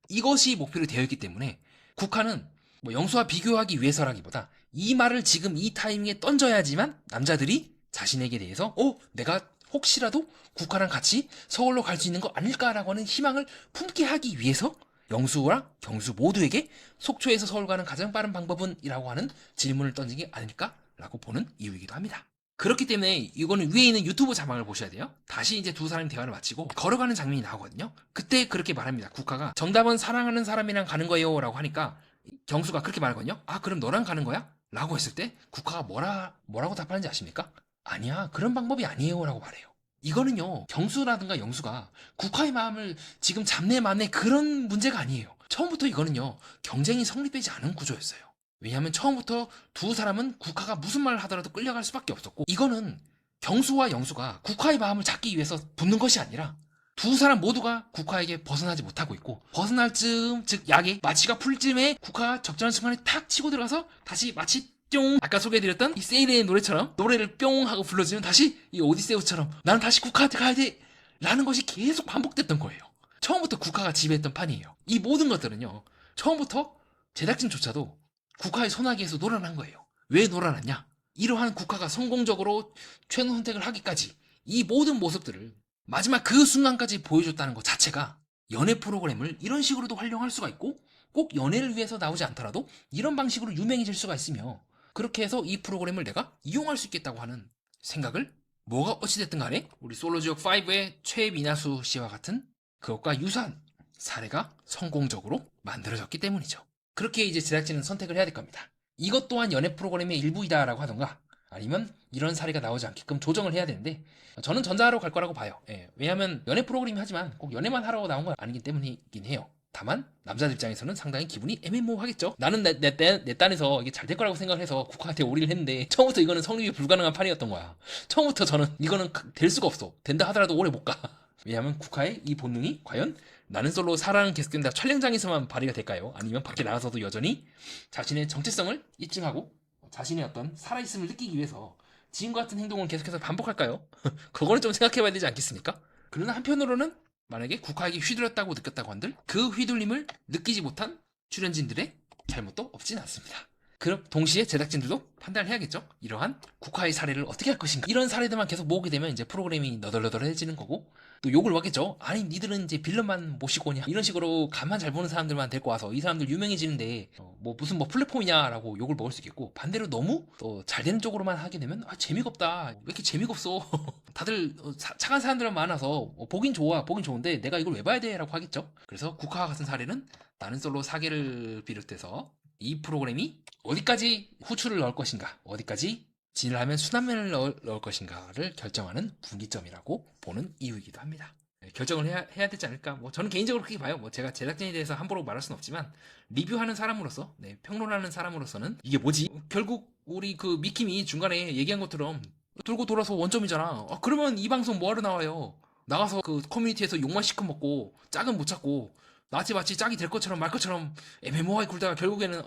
이것이 목표로 되어 있기 때문에 국화는 뭐 영수와 비교하기 위해서라기보다 이 말을 지금 이 타이밍에 던져야지만 남자들이 자신에게 대해서 내가 혹시라도 국화랑 같이 서울로 갈 수 있는 거 아닐까라고 하는 희망을 품게 하기 위해서 영수와 경수 모두에게 속초에서 서울 가는 가장 빠른 방법은? 이라고 하는 질문을 던진 게 아닐까라고 보는 이유이기도 합니다. 그렇기 때문에 이거는 위에 있는 유튜브 자막을 보셔야 돼요. 다시 이제 두 사람이 대화를 마치고 걸어가는 장면이 나오거든요. 그때 그렇게 말합니다. 국가가 정답은 사랑하는 사람이랑 가는 거예요 라고 하니까 경수가 그렇게 말하거든요. 아, 그럼 너랑 가는 거야? 라고 했을 때 국가가 뭐라고 답하는지 아십니까? 아니야, 그런 방법이 아니에요 라고 말해요. 이거는요, 경수라든가 영수가 국화의 마음을 지금 잡네 마네 그런 문제가 아니에요. 처음부터 이거는요, 경쟁이 성립되지 않은 구조였어요. 왜냐하면 처음부터 두 사람은 국화가 무슨 말을 하더라도 끌려갈 수밖에 없었고, 이거는 경수와 영수가 국화의 마음을 잡기 위해서 붙는 것이 아니라 두 사람 모두가 국화에게 벗어나지 못하고 있고, 벗어날 즈음, 즉 약의 마취가 풀 즈음에 국화가 적절한 순간에 탁 치고 들어가서 다시 마치 뿅, 아까 소개해드렸던 이 세일의 노래처럼 노래를 뿅 하고 불러주면 다시 이 오디세우스처럼 나는 다시 국화한테 가야 돼 라는 것이 계속 반복됐던 거예요. 처음부터 국화가 지배했던 판이에요. 이 모든 것들은요, 처음부터 제작진조차도 국화의 소나기에서 놀아난 거예요. 왜 놀아났냐? 이러한 국화가 성공적으로 최종 선택을 하기까지 이 모든 모습들을 마지막 그 순간까지 보여줬다는 것 자체가 연애 프로그램을 이런 식으로도 활용할 수가 있고 꼭 연애를 위해서 나오지 않더라도 이런 방식으로 유명해질 수가 있으며 그렇게 해서 이 프로그램을 내가 이용할 수 있겠다고 하는 생각을 뭐가 어찌됐든 간에 우리 솔로지옥5의 최미나수 씨와 같은 그것과 유사한 사례가 성공적으로 만들어졌기 때문이죠. 그렇게 이제 제작진은 선택을 해야 될 겁니다. 이것 또한 연애 프로그램의 일부이다라고 하던가 아니면 이런 사례가 나오지 않게끔 조정을 해야 되는데 저는 전자로 갈 거라고 봐요. 예, 왜냐하면 연애 프로그램이 하지만 꼭 연애만 하러 나온 건 아니기 때문이긴 해요. 다만 남자들 입장에서는 상당히 기분이 애매모호하겠죠. 나는 내 딴에서 이게 잘 될 거라고 생각을 해서 국화한테 올인을 했는데 처음부터 이거는 성립이 불가능한 판이었던 거야. 처음부터 저는 이거는 될 수가 없어. 된다 하더라도 오래 못 가. 왜냐하면 국화의 이 본능이 과연 나는 솔로 사랑은 계속된다 촬영장에서만 발휘가 될까요? 아니면 밖에 나가서도 여전히 자신의 정체성을 입증하고 자신의 어떤 살아있음을 느끼기 위해서 지금과 같은 행동을 계속해서 반복할까요? 그거는 좀 생각해봐야 되지 않겠습니까? 그러나 한편으로는 만약에 국화에게 휘둘렸다고 느꼈다고 한들 그 휘둘림을 느끼지 못한 출연진들의 잘못도 없진 않습니다. 그럼 동시에 제작진들도 판단을 해야겠죠. 이러한 국화의 사례를 어떻게 할 것인가. 이런 사례들만 계속 모으게 되면 이제 프로그램이 너덜너덜해지는 거고 또 욕을 먹겠죠. 아니 니들은 이제 빌런만 모시고 오냐 이런 식으로 간만 잘 보는 사람들만 데리고 와서 이 사람들 유명해지는데 뭐 무슨 뭐 플랫폼이냐라고 욕을 먹을 수 있겠고 반대로 너무 또 잘 되는 쪽으로만 하게 되면 아 재미가 없다. 왜 이렇게 재미가 없어. 다들 착한 사람들만 많아서 보긴 좋아 보긴 좋은데 내가 이걸 왜 봐야 돼 라고 하겠죠. 그래서 국화와 같은 사례는 나는 솔로 사계를 비롯해서 이 프로그램이 어디까지 후추를 넣을 것인가 어디까지 진을 하면 순환면을 넣을 것인가를 결정하는 분기점이라고 보는 이유이기도 합니다. 네, 결정을 해야 되지 않을까? 뭐 저는 개인적으로 그렇게 봐요. 뭐 제가 제작진에 대해서 함부로 말할 수는 없지만 리뷰하는 사람으로서, 네, 평론하는 사람으로서는 이게 뭐지? 결국 우리 그 미킴이 중간에 얘기한 것처럼 돌고 돌아서 원점이잖아. 그러면 이 방송 뭐하러 나와요? 나가서 그 커뮤니티에서 욕만 시큼 먹고 짝은 못 찾고 마치 짝이 될 것처럼 말 것처럼 애매모호하게 굴다가 결국에는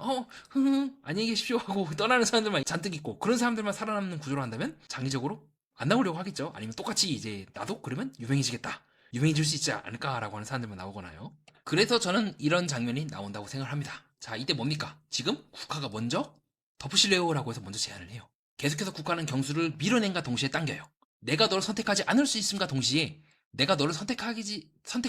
안녕히 계십시오 하고 떠나는 사람들만 잔뜩 있고 그런 사람들만 살아남는 구조로 한다면 장기적으로 안 나오려고 하겠죠. 아니면 똑같이 이제 나도 그러면 유명해지겠다. 유명해질 수 있지 않을까라고 하는 사람들만 나오거나요. 그래서 저는 이런 장면이 나온다고 생각을 합니다. 자, 이때 뭡니까? 지금 국화가 먼저 덮으실래요라고 해서 먼저 제안을 해요. 계속해서 국화는 경수를 밀어낸과 동시에 당겨요. 내가 너를 선택하지 않을 수 있음과 동시에 내가 너를 선택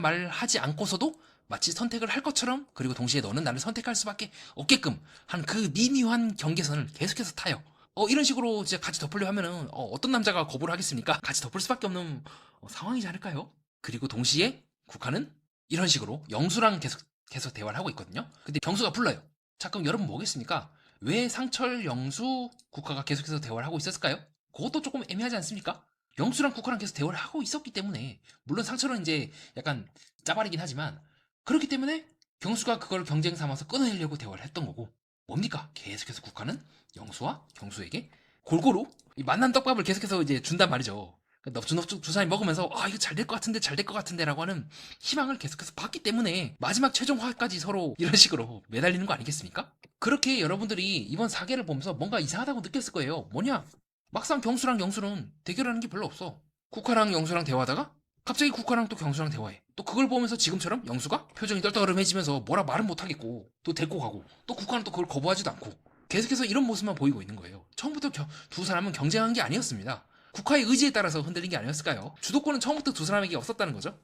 말을 하지 않고서도 마치 선택을 할 것처럼 그리고 동시에 너는 나를 선택할 수밖에 없게끔 한 그 미묘한 경계선을 계속해서 타요. 이런 식으로 이제 같이 덮으려 하면은 어떤 남자가 거부를 하겠습니까? 같이 덮을 수밖에 없는 상황이지 않을까요? 그리고 동시에 국화는 이런 식으로 영수랑 계속 대화를 하고 있거든요. 근데 경수가 불러요. 자, 그럼 여러분 뭐겠습니까? 왜 상철, 영수, 국화가 계속해서 대화를 하고 있었을까요? 그것도 조금 애매하지 않습니까? 영수랑 국화랑 계속 대화를 하고 있었기 때문에 물론 상철은 이제 약간 짜발이긴 하지만 그렇기 때문에 경수가 그걸 경쟁 삼아서 끊어내려고 대화를 했던 거고 뭡니까? 계속해서 국화는 영수와 경수에게 골고루 이 만난 떡밥을 계속해서 이제 준단 말이죠. 넙죽넙죽 두 사람이 먹으면서 이거 잘 될 것 같은데 잘 될 것 같은데 라고 하는 희망을 계속해서 받기 때문에 마지막 최종화까지 서로 이런 식으로 매달리는 거 아니겠습니까? 그렇게 여러분들이 이번 사계를 보면서 뭔가 이상하다고 느꼈을 거예요. 뭐냐? 막상 경수랑 영수는 대결하는 게 별로 없어. 국화랑 영수랑 대화하다가 갑자기 국화랑 또 경수랑 대화해. 또 그걸 보면서 지금처럼 영수가 표정이 떨떠름해지면서 뭐라 말은 못하겠고 또 데리고 가고 또 국화는 또 그걸 거부하지도 않고 계속해서 이런 모습만 보이고 있는 거예요. 처음부터 두 사람은 경쟁한 게 아니었습니다. 국화의 의지에 따라서 흔들린 게 아니었을까요? 주도권은 처음부터 두 사람에게 없었다는 거죠.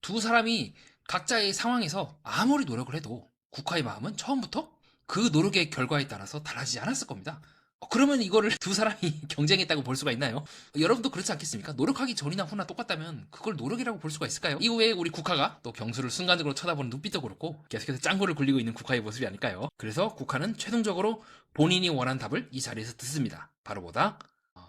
두 사람이 각자의 상황에서 아무리 노력을 해도 국화의 마음은 처음부터 그 노력의 결과에 따라서 달라지지 않았을 겁니다. 그러면 이거를 두 사람이 경쟁했다고 볼 수가 있나요? 여러분도 그렇지 않겠습니까? 노력하기 전이나 후나 똑같다면 그걸 노력이라고 볼 수가 있을까요? 이후에 우리 국화가 또 경수를 순간적으로 쳐다보는 눈빛도 그렇고 계속해서 짱구를 굴리고 있는 국화의 모습이 아닐까요? 그래서 국화는 최종적으로 본인이 원한 답을 이 자리에서 듣습니다. 바로 보다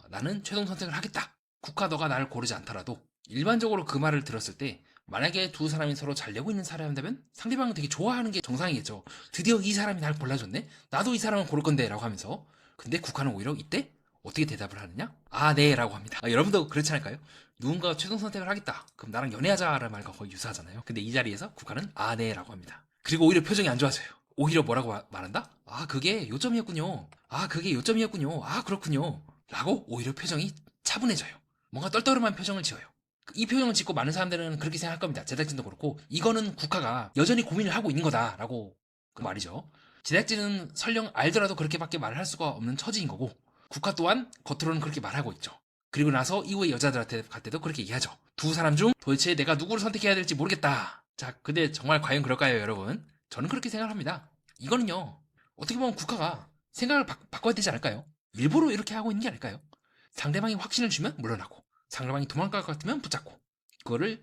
나는 최종 선택을 하겠다. 국화 너가 나를 고르지 않더라도 일반적으로 그 말을 들었을 때 만약에 두 사람이 서로 잘 되고 있는 사람이라면 상대방은 되게 좋아하는 게 정상이겠죠. 드디어 이 사람이 날 골라줬네? 나도 이 사람을 고를 건데 라고 하면서 근데 국화는 오히려 이때 어떻게 대답을 하느냐? 네 라고 합니다. 여러분도 그렇지 않을까요? 누군가가 최종 선택을 하겠다. 그럼 나랑 연애하자라는 말과 거의 유사하잖아요. 근데 이 자리에서 국화는 네 라고 합니다. 그리고 오히려 표정이 안 좋아져요. 오히려 뭐라고 말한다? 그게 요점이었군요. 그게 요점이었군요. 그렇군요. 라고 오히려 표정이 차분해져요. 뭔가 떨떠름한 표정을 지어요. 이 표정을 짓고 많은 사람들은 그렇게 생각할 겁니다. 제작진도 그렇고 이거는 국화가 여전히 고민을 하고 있는 거다라고 그 말이죠. 제작진은 설령 알더라도 그렇게밖에 말을 할 수가 없는 처지인 거고 국화 또한 겉으로는 그렇게 말하고 있죠. 그리고 나서 이후에 여자들한테 갈 때도 그렇게 얘기하죠. 두 사람 중 도대체 내가 누구를 선택해야 될지 모르겠다. 자, 근데 정말 과연 그럴까요, 여러분? 저는 그렇게 생각합니다. 이거는요, 어떻게 보면 국가가 생각을 바꿔야 되지 않을까요? 일부러 이렇게 하고 있는 게 아닐까요? 상대방이 확신을 주면 물러나고, 상대방이 도망갈 것 같으면 붙잡고, 그거를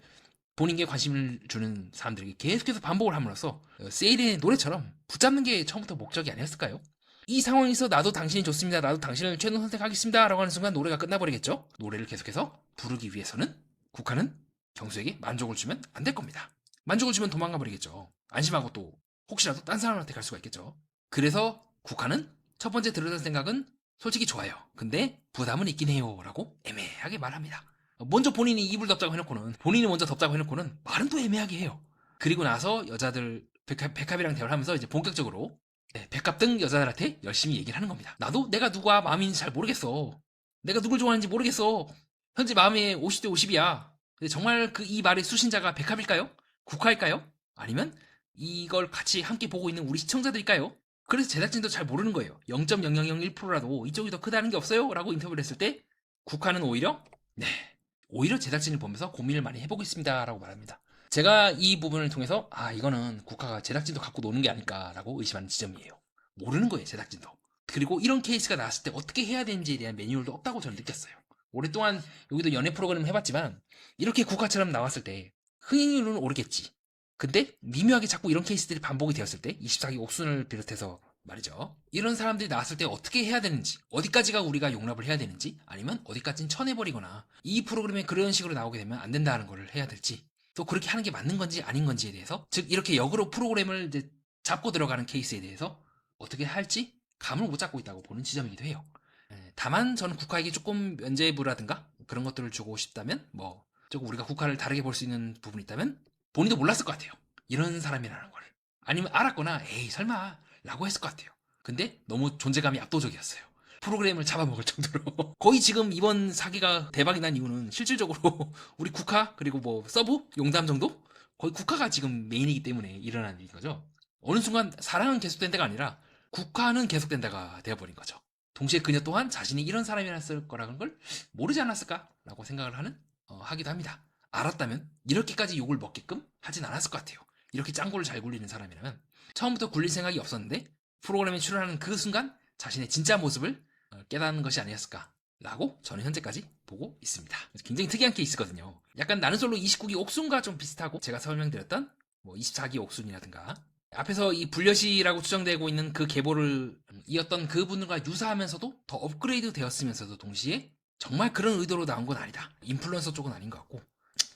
본인에게 관심을 주는 사람들에게 계속해서 반복을 함으로써 세일의 노래처럼 붙잡는 게 처음부터 목적이 아니었을까요? 이 상황에서 나도 당신이 좋습니다. 나도 당신을 최종 선택하겠습니다. 라고 하는 순간 노래가 끝나버리겠죠? 노래를 계속해서 부르기 위해서는 국가는 경수에게 만족을 주면 안 될 겁니다. 만족을 주면 도망가 버리겠죠. 안심하고 또 혹시라도 딴 사람한테 갈 수가 있겠죠. 그래서 국가는 첫 번째 들었던 생각은 솔직히 좋아요. 근데 부담은 있긴 해요. 라고 애매하게 말합니다. 먼저 본인이 이불 덮자고 해놓고는 본인이 먼저 덮자고 해놓고는 말은 또 애매하게 해요. 그리고 나서 여자들 백합이랑 대화를 하면서 이제 본격적으로 백합 등 여자들한테 열심히 얘기를 하는 겁니다. 나도 내가 누가 마음인지 잘 모르겠어. 내가 누굴 좋아하는지 모르겠어. 현재 마음이 50대 50이야. 근데 정말 이 말의 수신자가 백합일까요? 국화일까요? 아니면 이걸 같이 함께 보고 있는 우리 시청자들일까요? 그래서 제작진도 잘 모르는 거예요. 0.0001%라도 이쪽이 더 크다는 게 없어요? 라고 인터뷰를 했을 때 국화는 오히려 제작진을 보면서 고민을 많이 해보고 있습니다. 라고 말합니다. 제가 이 부분을 통해서 이거는 국가가 제작진도 갖고 노는 게 아닐까라고 의심하는 지점이에요. 모르는 거예요, 제작진도. 그리고 이런 케이스가 나왔을 때 어떻게 해야 되는지에 대한 매뉴얼도 없다고 저는 느꼈어요. 오랫동안 여기도 연애 프로그램 해봤지만 이렇게 국가처럼 나왔을 때 흥행률은 오르겠지. 근데 미묘하게 자꾸 이런 케이스들이 반복이 되었을 때 24기 옥순을 비롯해서 말이죠. 이런 사람들이 나왔을 때 어떻게 해야 되는지, 어디까지가 우리가 용납을 해야 되는지, 아니면 어디까지는 쳐내버리거나 이 프로그램에 그런 식으로 나오게 되면 안 된다는 걸 해야 될지, 또 그렇게 하는 게 맞는 건지 아닌 건지에 대해서, 즉 이렇게 역으로 프로그램을 이제 잡고 들어가는 케이스에 대해서 어떻게 할지 감을 못 잡고 있다고 보는 지점이기도 해요. 다만 저는 국가에게 조금 면죄부라든가 그런 것들을 주고 싶다면, 뭐 조금 우리가 국가를 다르게 볼 수 있는 부분이 있다면 본인도 몰랐을 것 같아요. 이런 사람이라는 걸. 아니면 알았거나 에이 설마 라고 했을 것 같아요. 근데 너무 존재감이 압도적이었어요. 프로그램을 잡아먹을 정도로. 거의 지금 이번 사기가 대박이 난 이유는 실질적으로 우리 국화 그리고 뭐 서브 용담 정도? 거의 국화가 지금 메인이기 때문에 일어난 일인 거죠. 어느 순간 사랑은 계속된 데가 아니라 국화는 계속된 데가 되어버린 거죠. 동시에 그녀 또한 자신이 이런 사람이었을 거라는 걸 모르지 않았을까라고 생각을 하기도 합니다. 알았다면 이렇게까지 욕을 먹게끔 하진 않았을 것 같아요. 이렇게 짱구를 잘 굴리는 사람이라면 처음부터 굴릴 생각이 없었는데 프로그램에 출연하는 그 순간 자신의 진짜 모습을 깨닫는 것이 아니었을까라고 저는 현재까지 보고 있습니다. 굉장히 특이한 케이스거든요. 약간 나는 솔로 29기 옥순과 좀 비슷하고 제가 설명드렸던 뭐 24기 옥순이라든가 앞에서 이 불려시라고 추정되고 있는 그 계보를 이었던 그분들과 유사하면서도 더 업그레이드 되었으면서도 동시에 정말 그런 의도로 나온 건 아니다. 인플루언서 쪽은 아닌 것 같고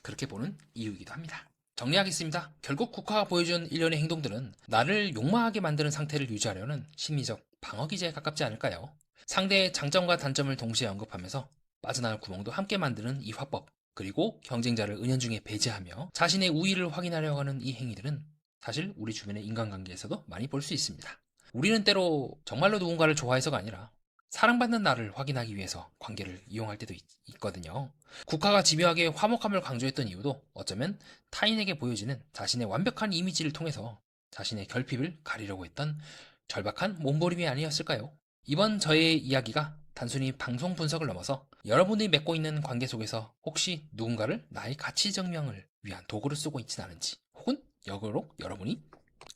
그렇게 보는 이유이기도 합니다. 정리하겠습니다. 결국 국화가 보여준 일련의 행동들은 나를 욕망하게 만드는 상태를 유지하려는 심리적 방어 기제에 가깝지 않을까요? 상대의 장점과 단점을 동시에 언급하면서 빠져나갈 구멍도 함께 만드는 이 화법, 그리고 경쟁자를 은연중에 배제하며 자신의 우위를 확인하려고 하는 이 행위들은 사실 우리 주변의 인간관계에서도 많이 볼 수 있습니다. 우리는 때로 정말로 누군가를 좋아해서가 아니라 사랑받는 나를 확인하기 위해서 관계를 이용할 때도 있거든요. 국가가 집요하게 화목함을 강조했던 이유도 어쩌면 타인에게 보여지는 자신의 완벽한 이미지를 통해서 자신의 결핍을 가리려고 했던 절박한 몸부림이 아니었을까요? 이번 저의 이야기가 단순히 방송 분석을 넘어서 여러분이 맺고 있는 관계 속에서 혹시 누군가를 나의 가치 증명을 위한 도구로 쓰고 있진 않은지, 혹은 역으로 여러분이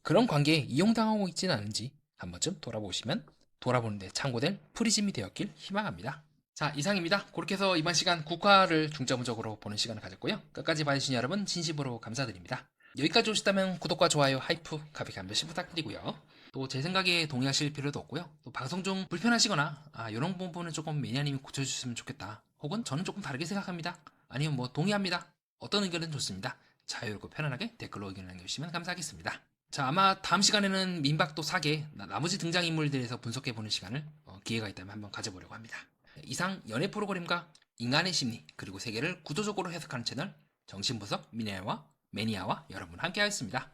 그런 관계에 이용당하고 있지는 않은지 한 번쯤 돌아보는데 참고될 프리즘이 되었길 희망합니다. 자, 이상입니다. 그렇게 해서 이번 시간 국화를 중점적으로 보는 시간을 가졌고요. 끝까지 봐주신 여러분 진심으로 감사드립니다. 여기까지 오셨다면 구독과 좋아요, 하이프, 가볍게 한 번씩 부탁드리고요. 또 제 생각에 동의하실 필요도 없고요. 또 방송 중 불편하시거나 이런 부분은 조금 매니아님이 고쳐주셨으면 좋겠다. 혹은 저는 조금 다르게 생각합니다. 아니면 뭐 동의합니다. 어떤 의견은 좋습니다. 자유롭고 편안하게 댓글로 의견을 남겨주시면 감사하겠습니다. 자, 아마 다음 시간에는 민박도 사계, 나머지 등장인물들에서 분석해보는 시간을 기회가 있다면 한번 가져보려고 합니다. 이상 연애 프로그램과 인간의 심리, 그리고 세계를 구조적으로 해석하는 채널 정신분석 매니아와 여러분 함께하였습니다.